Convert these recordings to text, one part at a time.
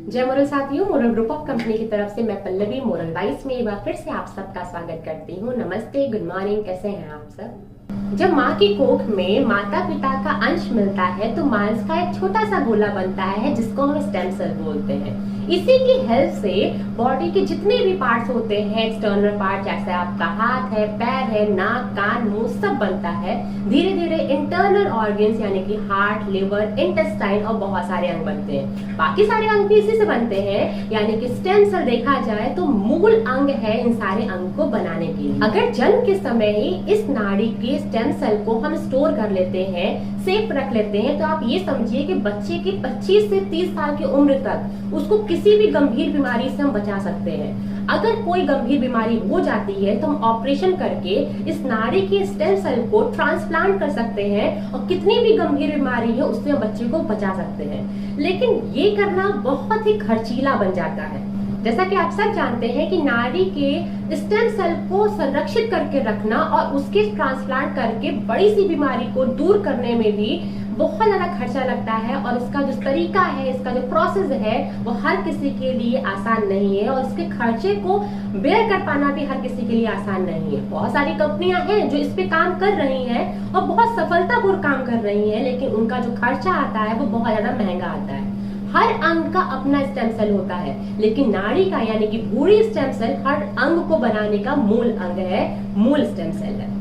जय मोरल साथियों, moral group of company की तरफ से मैं पल्लवी मोरल वाइस में एक बार फिर से आप सबका स्वागत करती हूँ। नमस्ते, गुड मॉर्निंग, कैसे हैं आप सब। जब माँ की कोख में माता पिता का अंश मिलता है तो मांस का एक छोटा सा गोला बनता है जिसको हम स्टेम सेल बोलते हैं। इसी की हेल्प से बॉडी के जितने भी पार्ट्स होते हैं, एक्सटर्नल पार्ट जैसे आपका हाथ है, पैर है, नाक, कान, मुंह, सब बनता है। धीरे धीरे इंटरनल ऑर्गन्स यानी कि हार्ट, लिवर, इंटेस्टाइन और बहुत सारे अंग बनते हैं। बाकी सारे अंग भी इसी से बनते हैं, यानी कि स्टेम सेल देखा जाए तो मूल अंग है इन सारे अंग को बनाने के लिए। अगर जन्म के समय ही इस नाड़ी के स्टेम सेल को हम स्टोर कर लेते हैं, सेफ रख लेते हैं, तो आप ये समझिए कि बच्चे की 25 से 30 साल की उम्र तक उसको किसी भी गंभीर बीमारी से हम बचा सकते हैं। अगर कोई गंभीर बीमारी हो जाती है तो हम ऑपरेशन करके इस नाड़ी के स्टेम सेल को ट्रांसप्लांट कर सकते हैं और कितनी भी गंभीर बीमारी है उससे हम बच्चे को बचा सकते हैं। लेकिन ये करना बहुत ही खर्चीला बन जाता है। जैसा कि आप सब जानते हैं कि नाड़ी के स्टेम सेल को संरक्षित करके रखना और उसके ट्रांसप्लांट करके बड़ी सी बीमारी को दूर करने में भी बहुत ज्यादा खर्चा लगता है और इसका जो तरीका है, इसका जो प्रोसेस है वो हर किसी के लिए आसान नहीं है और इसके खर्चे को बेयर कर पाना भी हर किसी के लिए आसान नहीं है। बहुत सारी कंपनियां हैं जो इस पे काम कर रही हैं और बहुत सफलतापूर्वक काम कर रही हैं, लेकिन उनका जो खर्चा आता है वो बहुत ज्यादा महंगा आता है। हर अंग का अपना स्टेम सेल होता है, लेकिन नाड़ी का यानी कि भूरी स्टेम सेल हर अंग को बनाने का मूल अंग है, मूल स्टेम सेल है।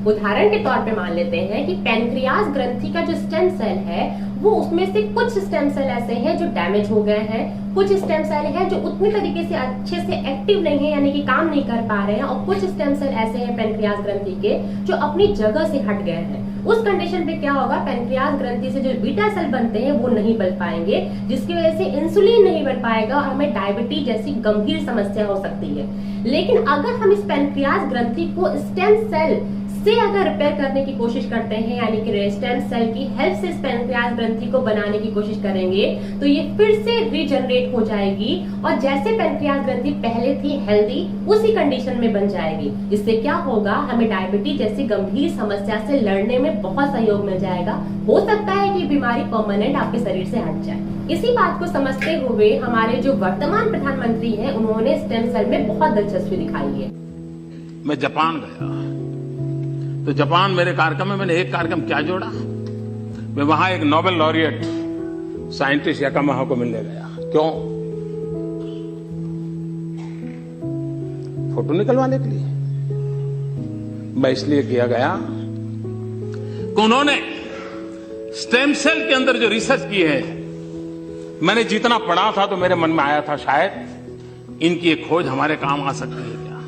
उदाहरण के तौर पे मान लेते हैं कि पैनक्रियाज ग्रंथि का जो स्टेम सेल है वो उसमें से कुछ स्टेम सेल ऐसे हैं जो डैमेज हो गए हैं, कुछ स्टेम सेल हैं जो उतने तरीके से अच्छे से एक्टिव नहीं है यानी कि काम नहीं कर पा रहे हैं, और कुछ स्टेम सेल ऐसे हैं पैनक्रियाज ग्रंथि के जो अपनी जगह से हट गए हैं। उस कंडीशन पे क्या होगा, पैनक्रियाज ग्रंथि से जो बीटा सेल बनते हैं वो नहीं बन पाएंगे, जिसकी वजह से इंसुलिन नहीं बन पाएगा और हमें डायबिटीज जैसी गंभीर समस्या हो सकती है। लेकिन अगर हम इस पैनक्रियाज ग्रंथि को स्टेम सेल से अगर रिपेयर करने की कोशिश करते हैं यानी कि स्टेम सेल की हेल्प से इस पैनक्रियाज ग्रंथि को बनाने की कोशिश करेंगे तो ये फिर से रीजनरेट हो जाएगी और जैसे पैनक्रियाज ग्रंथि पहले थी हेल्दी उसी कंडीशन में बन जाएगी। इससे क्या होगा, हमें डायबिटीज जैसी गंभीर समस्या से लड़ने में बहुत सहयोग मिल जाएगा। हो सकता है कि बीमारी परमानेंट आपके शरीर से हट जाए। इसी बात को समझते हुए हमारे जो वर्तमान प्रधानमंत्री हैं उन्होंने स्टेम सेल में बहुत दिलचस्पी दिखाई है। मैं जापान गया तो जापान मेरे कार्यक्रम में मैंने एक कार्यक्रम क्या जोड़ा, मैं वहां एक नोबेल लॉरिएट साइंटिस्ट याकामाहा को मिलने गया। क्यों? फोटो निकलवाने के लिए। मैं इसलिए किया गया कि उन्होंने स्टेम सेल के अंदर जो रिसर्च की है, मैंने जितना पढ़ा था तो मेरे मन में आया था शायद इनकी एक खोज हमारे काम आ सकती है क्या।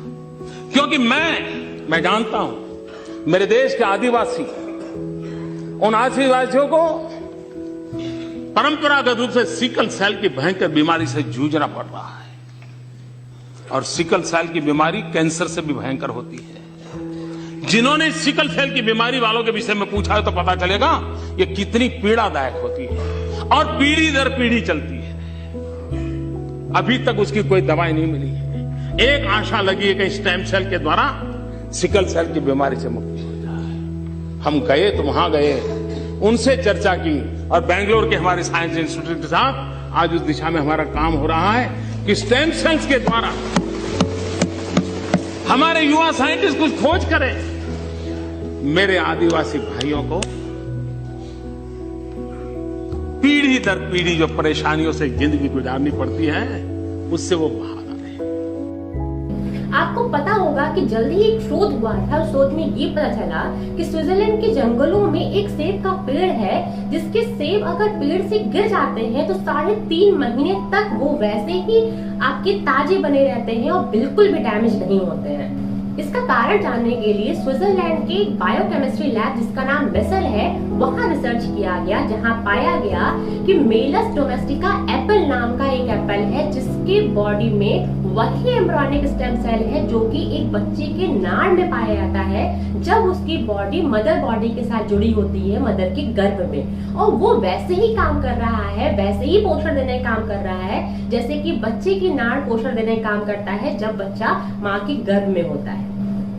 क्योंकि मैं जानता हूं मेरे देश के आदिवासी, उन आदिवासियों को परंपरागत रूप से सिकल सेल की भयंकर बीमारी से जूझना पड़ रहा है और सिकल सेल की बीमारी कैंसर से भी भयंकर होती है। जिन्होंने सिकल सेल की बीमारी वालों के विषय में पूछा है तो पता चलेगा ये कितनी पीड़ादायक होती है और पीढ़ी दर पीढ़ी चलती है। अभी तक उसकी कोई दवाई नहीं मिली है। एक आशा लगी है कि स्टेम सेल के द्वारा सिकल सेल की बीमारी से मुक्ति हो जाए। हम गए तो वहां गए, उनसे चर्चा की और बेंगलोर के हमारे साइंस इंस्टीट्यूट के साथ आज उस दिशा में हमारा काम हो रहा है कि स्टेम सेल्स के द्वारा हमारे युवा साइंटिस्ट कुछ खोज करें। मेरे आदिवासी भाइयों को पीढ़ी दर पीढ़ी जो परेशानियों से जिंदगी गुजारनी पड़ती है उससे वो बाहर। आपको पता होगा कि जल्दी ही एक शोध हुआ था। उस शोध में ये पता चला कि स्विट्जरलैंड के जंगलों में एक सेब का पेड़ है जिसके सेब अगर पेड़ से गिर जाते हैं तो 3.5 महीने तक वो वैसे ही आपके ताजे बने रहते हैं और बिल्कुल भी डैमेज नहीं होते हैं। इसका कारण जानने के लिए स्विट्जरलैंड के एक बायोकेमिस्ट्री लैब जिसका नाम बेसल है वहां रिसर्च किया गया, जहां पाया गया कि मेलस डोमेस्टिका एप्पल नाम का एक एप्पल है जिसके बॉडी में वही एम्ब्रियोनिक स्टेम सेल है जो कि एक बच्चे के नाड़ में पाया जाता है जब उसकी बॉडी मदर बॉडी के साथ जुड़ी होती है, मदर के गर्भ में, और वो वैसे ही काम कर रहा है, वैसे ही पोषण देने का काम कर रहा है जैसे कि बच्चे की नाड़ पोषण देने का काम करता है जब बच्चा माँ के गर्भ में होता है।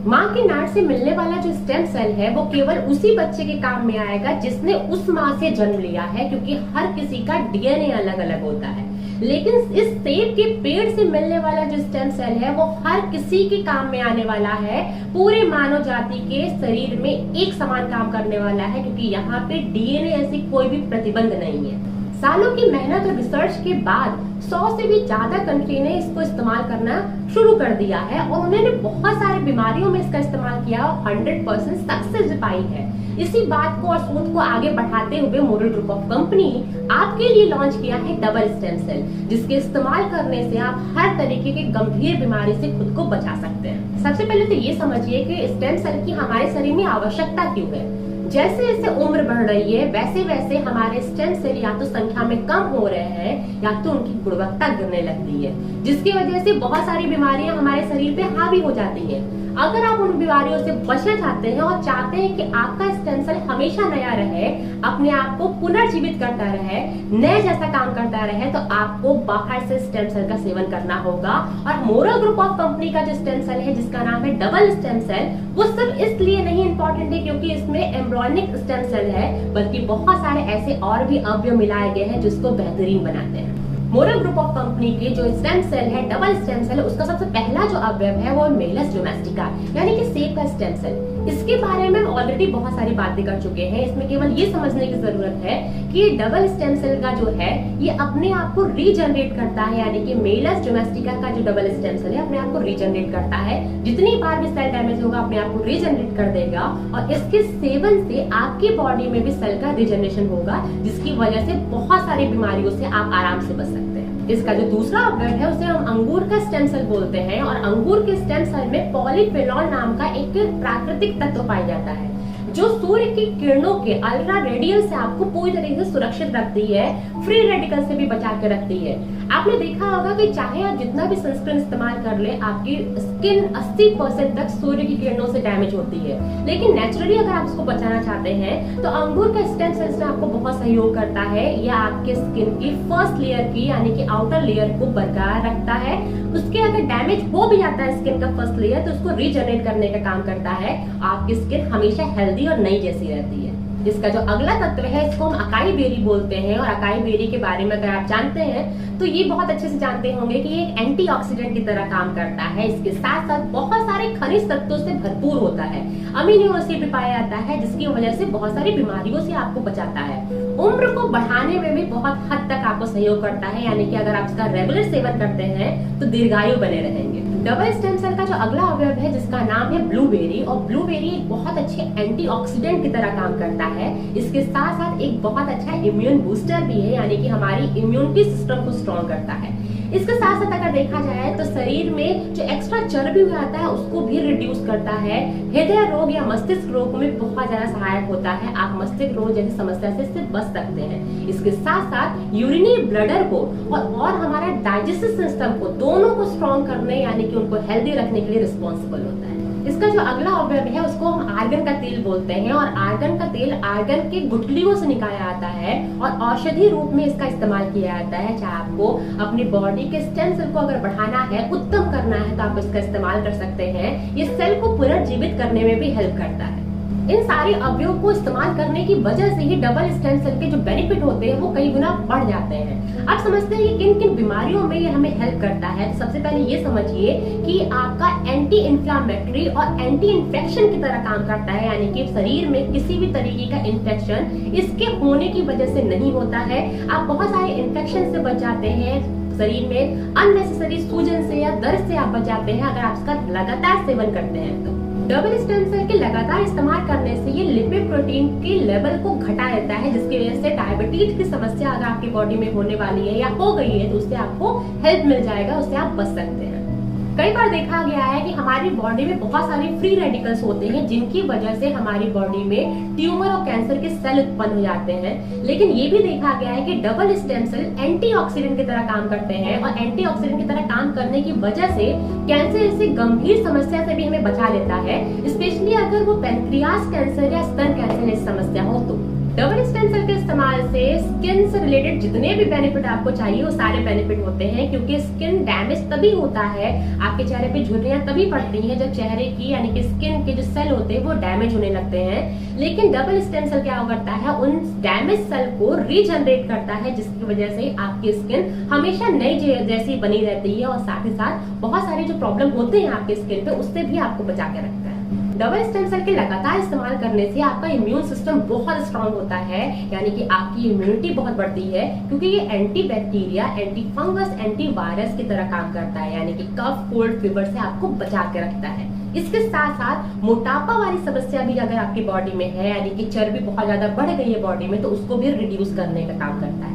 माँ के नाड़ से मिलने वाला जो स्टेम सेल है वो केवल उसी बच्चे के काम में आएगा जिसने उस माँ से जन्म लिया है, क्योंकि हर किसी का डीएनए अलग अलग होता है। लेकिन इस सेब के पेड़ से मिलने वाला जो स्टेम सेल है वो हर किसी के काम में आने वाला है, पूरे मानव जाति के शरीर में एक समान काम करने वाला है, क्योंकि यहाँ पे डीएनए ऐसी कोई भी प्रतिबंध नहीं है। सालों की मेहनत और रिसर्च के बाद 100 से भी ज्यादा कंट्री ने इसको इस्तेमाल करना शुरू कर दिया है और उन्होंने बहुत सारी बीमारियों में इसका इस्तेमाल किया और 100% सक्सेस पाई है। इसी बात को और सोच को आगे बढ़ाते हुए मोरल ग्रुप ऑफ कंपनी आपके लिए लॉन्च किया है डबल स्टेम सेल, जिसके इस्तेमाल करने से आप हर तरीके की गंभीर बीमारी से खुद को बचा सकते हैं। सबसे पहले तो ये समझिए कि स्टेम सेल की हमारे शरीर में आवश्यकता क्यों है। जैसे जैसे उम्र बढ़ रही है वैसे वैसे हमारे स्टेम सेल या तो संख्या में कम हो रहे हैं या तो उनकी गुणवत्ता गिरने लगती है, जिसकी वजह से बहुत सारी बीमारियां हमारे शरीर पे हावी हो जाती हैं। अगर आप उन बीमारियों से बचना चाहते हैं और चाहते हैं कि आपका स्टेम सेल हमेशा नया रहे, अपने आप को पुनर्जीवित करता रहे, नए जैसा काम करता रहे, तो आपको बाहर से स्टेम सेल का सेवन करना होगा। और मोरल ग्रुप ऑफ कंपनी का जो स्टेम सेल है जिसका नाम है डबल स्टेम सेल, वो सिर्फ इसलिए नहीं इंपॉर्टेंट है क्योंकि इसमें एम्ब्रियोनिक स्टेम सेल है, बल्कि बहुत सारे ऐसे और भी अवयव मिलाए गए हैं जिसको बेहतरीन बनाते हैं। मोरल ग्रुप ऑफ कंपनी के जो स्टेम सेल है डबल स्टेम सेल, उसका सबसे पहला जो अवयव है वो मेलस डोमेस्टिका, यानी कि सेब का स्टेम सेल। इसके बारे में हम ऑलरेडी बहुत सारी बातें कर चुके हैं। इसमें केवल ये समझने की जरूरत है कि ये डबल स्टेम सेल का जो है ये अपने आप को रीजनरेट करता है, यानी कि मेलस डोमेस्टिका का जो डबल स्टेम सेल है अपने आप को रीजनरेट करता है। जितनी बार भी सेल डैमेज होगा अपने आप को रीजनरेट कर देगा और इसके सेवन से आपकी बॉडी में भी सेल का रीजनरेशन होगा, जिसकी वजह से बहुत सारी बीमारियों से आप आराम से बच सकते हैं। इसका जो दूसरा अवयव है उसे हम अंगूर का स्टेम सेल बोलते हैं और अंगूर के स्टेम सेल में पॉलीफेनॉल नाम का एक प्राकृतिक तत्व पाया जाता है जो सूर्य की किरणों के अल्ट्रा रेडियल से आपको पूरी तरीके से सुरक्षित रखती है, फ्री रेडिकल से भी बचा के रखती है। आपने देखा होगा कि चाहे आप जितना भी सनस्क्रीन इस्तेमाल कर ले, आपकी स्किन 80% तक सूर्य की किरणों से डैमेज होती है, लेकिन नेचुरली अगर आप उसको बचाना चाहते हैं तो अंगूर का स्टेम सेल्स में आपको बहुत सहयोग करता है। यह आपके स्किन की फर्स्ट लेयर की यानी कि आउटर लेयर को बरकरार रखता है। उसके अगर डैमेज हो भी जाता है स्किन का फर्स्ट लेयर तो उसको रीजनरेट करने का काम करता है। आपकी स्किन हमेशा हेल्दी और नई जैसी रहती है। इसका जो अगला तत्व है इसको हम अकाई बेरी बोलते हैं और अकाई बेरी के बारे में अगर आप जानते हैं तो ये बहुत अच्छे से जानते होंगे कि ये एक एंटीऑक्सीडेंट की तरह काम करता है। इसके साथ साथ बहुत सारे खनिज तत्वों से भरपूर होता है, अमीनो एसिड भी पाया जाता है, जिसकी वजह से बहुत सारी बीमारियों से आपको बचाता है। उम्र को बढ़ाने में भी बहुत हद तक आपको सहयोग करता है, यानी कि अगर आप इसका रेगुलर सेवन करते हैं तो दीर्घायु बने रहेंगे। डबल स्टेम सेल का जो अगला अवयव है जिसका नाम है ब्लूबेरी, और ब्लूबेरी एक बहुत अच्छे एंटीऑक्सीडेंट की तरह काम करता है। इसके साथ साथ एक बहुत अच्छा इम्यून बूस्टर भी है, यानी कि हमारी इम्यूनिटी सिस्टम को स्ट्रॉन्ग करता है। इसके साथ साथ अगर देखा जाए तो शरीर में जो एक्स्ट्रा चर्बी हो जाता है उसको भी रिड्यूस करता है। हृदय रोग या मस्तिष्क रोग में बहुत ज्यादा सहायक होता है। आप मस्तिष्क रोग जैसी समस्या से इससे बच सकते हैं। इसके साथ साथ यूरिनरी ब्लडर को और हमारा डाइजेस्टिव सिस्टम को दोनों को स्ट्रॉन्ग करने यानी कि उनको हेल्दी रखने के लिए रिस्पॉन्सिबल होता है। इसका जो अगला अवयव है उसको हम आर्गन का तेल बोलते हैं और आर्गन का तेल आर्गन के गुठलियों से निकाला जाता है और औषधि रूप में इसका इस्तेमाल किया जाता है। चाहे आपको अपनी बॉडी के स्टेम सेल को अगर बढ़ाना है, उत्तम करना है, तो आप इसका इस्तेमाल कर सकते हैं। ये सेल को पुनर्जीवित करने में भी हेल्प करता है। इन सारे अवयवों को इस्तेमाल करने की वजह से ही डबल स्टेम सेल के जो बेनिफिट होते हैं वो कई गुना बढ़ जाते हैं। आप समझते हैं कि किन किन बीमारियों में ये हमें हेल्प करता है। सबसे पहले ये समझिए कि आपका एंटी इंफ्लेमेटरी और एंटी इन्फेक्शन की तरह काम करता है, यानी कि शरीर में किसी भी तरीके का इन्फेक्शन इसके होने की वजह से नहीं होता है। आप बहुत सारे इन्फेक्शन से बच जाते हैं। शरीर में अननेसेसरी सूजन से या दर्द से आप बच जाते हैं अगर आप इसका लगातार सेवन करते हैं तो। डबल स्टेम सेल के लगातार इस्तेमाल करने से ये लिपिड प्रोटीन के लेवल को घटा देता है, जिसकी वजह से डायबिटीज की समस्या अगर आपकी बॉडी में होने वाली है या हो गई है तो उससे आपको हेल्प मिल जाएगा, उससे आप बच सकते हैं। कई बार देखा गया है कि हमारी बॉडी में बहुत सारे फ्री रेडिकल्स होते हैं जिनकी वजह से हमारी बॉडी में ट्यूमर और कैंसर के सेल उत्पन्न हो जाते हैं। लेकिन ये भी देखा गया है कि डबल स्टेम सेल एंटीऑक्सीडेंट की तरह काम करते हैं और एंटीऑक्सीडेंट की तरह काम करने की वजह से कैंसर जैसी गंभीर समस्या से भी हमें बचा लेता है, स्पेशली अगर वो पैंक्रियास कैंसर या स्तन कैंसर जैसी समस्या हो तो। डबल स्टेम सेल के इस्तेमाल से स्किन से रिलेटेड जितने भी बेनिफिट आपको चाहिए वो सारे बेनिफिट होते हैं, क्योंकि स्किन डैमेज तभी होता है, आपके चेहरे पे झुर्रियां तभी पड़ती हैं जब चेहरे की यानी कि स्किन के जो सेल होते हैं वो डैमेज होने लगते हैं। लेकिन डबल स्टेम सेल क्या करता है, उन डैमेज सेल को रीजनरेट करता है, जिसकी वजह से आपकी स्किन हमेशा नई जैसी बनी रहती है और साथ ही साथ बहुत सारे जो प्रॉब्लम होते हैं आपके स्किन पे उससे भी आपको बचा के रखता है। डबल स्टेम सेल के लगातार इस्तेमाल करने से आपका इम्यून सिस्टम बहुत स्ट्रांग होता है, यानी कि आपकी इम्यूनिटी बहुत बढ़ती है, क्योंकि ये anti bacteria, anti fungus, anti virus की तरह काम करता है, यानी कि कफ, कोल्ड, फीवर से आपको बचा के रखता है। इसके साथ साथ मोटापा वाली समस्या भी अगर आपकी बॉडी में है, यानी कि चर्बी बहुत ज्यादा बढ़ गई है बॉडी में, तो उसको भी रिड्यूस करने का काम करता है।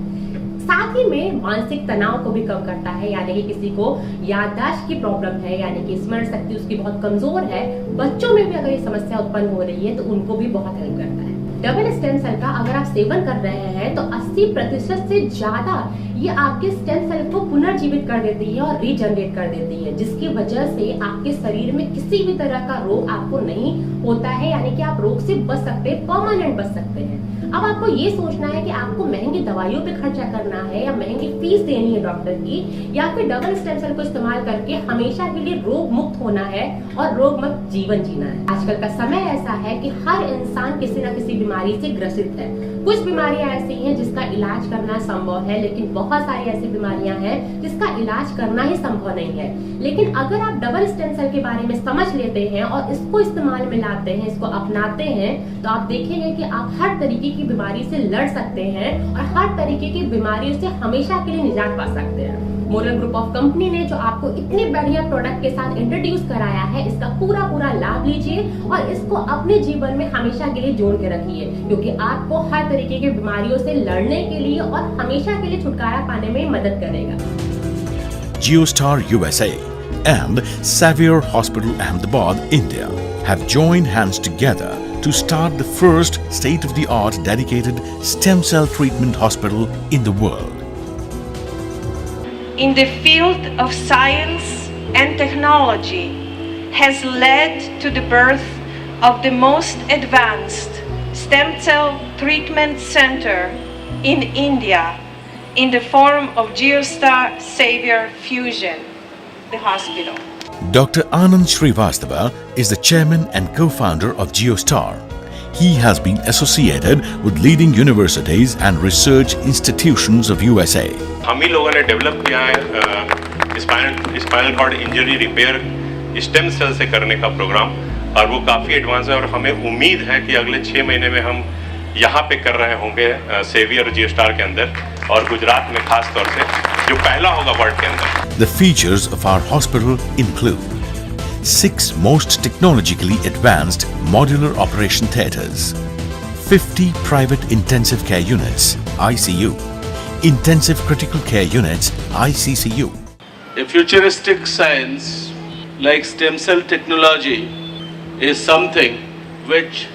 साथ ही में मानसिक तनाव को भी कम करता है, यानी कि किसी को याददाश्त की प्रॉब्लम है, यानी कि स्मरण शक्ति उसकी बहुत कमजोर है, बच्चों में भी अगर ये समस्या उत्पन्न हो रही है तो उनको भी बहुत हेल्प करता है। डबल स्टेम सेल का अगर आप सेवन कर रहे हैं तो 80% से ज्यादा ये आपके स्टेम सेल को पुनर्जीवित कर देती है और रीजनरेट कर देती है, जिसकी वजह से आपके शरीर में किसी भी तरह का रोग आपको नहीं होता है, यानी कि आप रोग से बच सकते हैं, परमानेंट बच सकते हैं। अब आपको ये सोचना है कि आपको महंगी दवाइयों पे खर्चा करना है या महंगी फीस देनी है डॉक्टर की, या फिर डबल स्टेम सेल को इस्तेमाल करके हमेशा के लिए रोग मुक्त होना है और रोग मुक्त जीवन जीना है। आजकल का समय ऐसा है कि हर इंसान किसी न किसी बीमारी से ग्रसित है। कुछ बीमारियां ऐसी हैं जिसका इलाज करना संभव है, लेकिन बहुत सारी ऐसी बीमारियां हैं जिसका इलाज करना ही संभव नहीं है। लेकिन अगर आप डबल स्टेम सेल के बारे में समझ लेते हैं और इसको इस्तेमाल में लाते हैं, इसको अपनाते हैं, तो आप देखेंगे कि आप हर तरीके की बीमारी से लड़ सकते हैं और हर तरीके की बीमारियों से हमेशा के लिए निजात पा सकते हैं। मोरल ग्रुप ऑफ कंपनी ने जो आपको इतने बढ़िया प्रोडक्ट के साथ इंट्रोड्यूस कराया है, इसका पूरा लाभ लीजिए और इसको अपने जीवन में हमेशा के लिए जोड़ के रखिए, क्योंकि आपको हर तरीके की बीमारियों से लड़ने के लिए और हमेशा के लिए छुटकारा पाने में मदद करेगा। JioStar USA and Xavier Hospital Ahmedabad, India have joined hands together to start the first state-of-the-art dedicated stem cell treatment hospital in the world. In the field of science and technology has led to the birth of the most advanced stem cell treatment center in India in the form of JioStar Xavier Fusion, the hospital. Dr. Anand Srivastava is the chairman and co-founder of JioStar. He has been associated with leading universities and research institutions of USA. हम ही लोगों ने develop किया है spinal cord injury repair stem cell से करने का programme, और वो काफ़ी एडवांस है और हमें उम्मीद है कि अगले 6 महीने में हम यहाँ पे कर रहे होंगे सेवियर और जियोस्टार के अंदर, और गुजरात में खास तौर से जो पहला होगा वर्ल्ड के अंदर। The features of our hospital include 6 most technologically advanced modular operation theaters, 50 private intensive care units (ICU), intensive critical care units (ICCU). A futuristic science like stem cell technology is something which,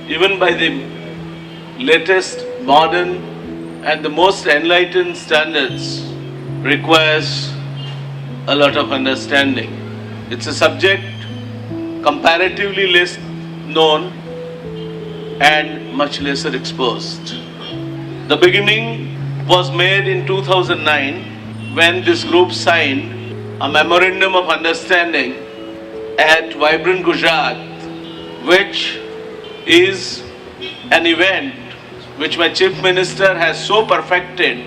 even by the latest modern and the most enlightened standards, requires a lot of understanding. It's a subject comparatively less known and much lesser exposed. The beginning was made in 2009 when this group signed a memorandum of understanding at Vibrant Gujarat, which is an event which my Chief Minister has so perfected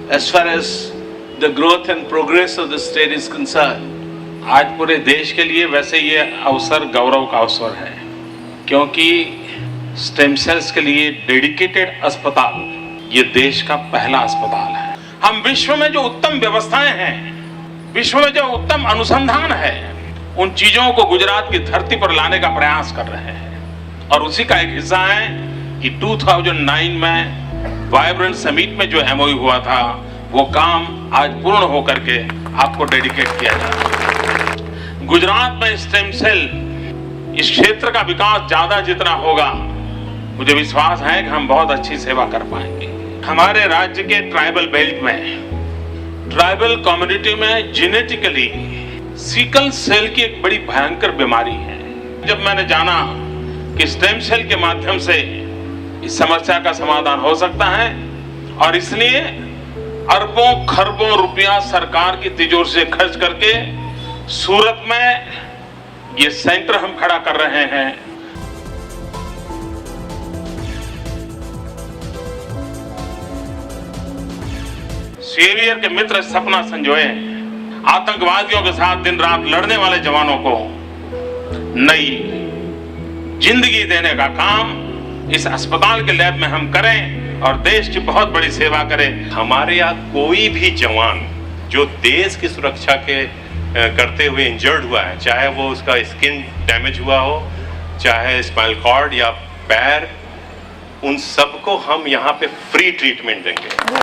as far as the growth and progress of the state is concerned. आज पूरे देश के लिए वैसे ये अवसर गौरव का अवसर है, क्योंकि स्टेम सेल्स के लिए डेडिकेटेड अस्पताल ये देश का पहला अस्पताल है। हम विश्व में जो उत्तम व्यवस्थाएं हैं, विश्व में जो उत्तम अनुसंधान है, उन चीजों को गुजरात की धरती पर लाने का प्रयास कर रहे हैं, और उसी का एक हिस्सा है कि 2009 में वाइब्रेंट समिट में जो MOU हुआ था, वो काम आज पूर्ण होकर के आपको डेडिकेट किया जा रहा है। गुजरात में स्टेम सेल इस क्षेत्र का विकास ज्यादा जितना होगा, मुझे विश्वास है कि हम बहुत अच्छी सेवा कर पाएंगे। हमारे राज्य के ट्राइबल बेल्ट में, ट्राइबल कम्युनिटी में जेनेटिकली सिकल सेल की एक बड़ी भयंकर बीमारी है। जब मैंने जाना कि स्टेम सेल के माध्यम से इस समस्या का समाधान हो सकता है और इसलिए अरबों खरबों रुपया सरकार की तिजोरी से खर्च करके सूरत में ये सेंटर हम खड़ा कर रहे हैं। सेवियर के मित्र सपना संजोए आतंकवादियों के साथ दिन रात लड़ने वाले जवानों को नई जिंदगी देने का काम इस अस्पताल के लैब में हम करें और देश की बहुत बड़ी सेवा करें। हमारे यहाँ कोई भी जवान जो देश की सुरक्षा के करते हुए इंजर्ड हुआ है, चाहे वो उसका स्किन डैमेज हुआ हो, चाहे स्पाइनल कॉर्ड या पैर, उन सबको हम यहाँ पे फ्री ट्रीटमेंट देंगे।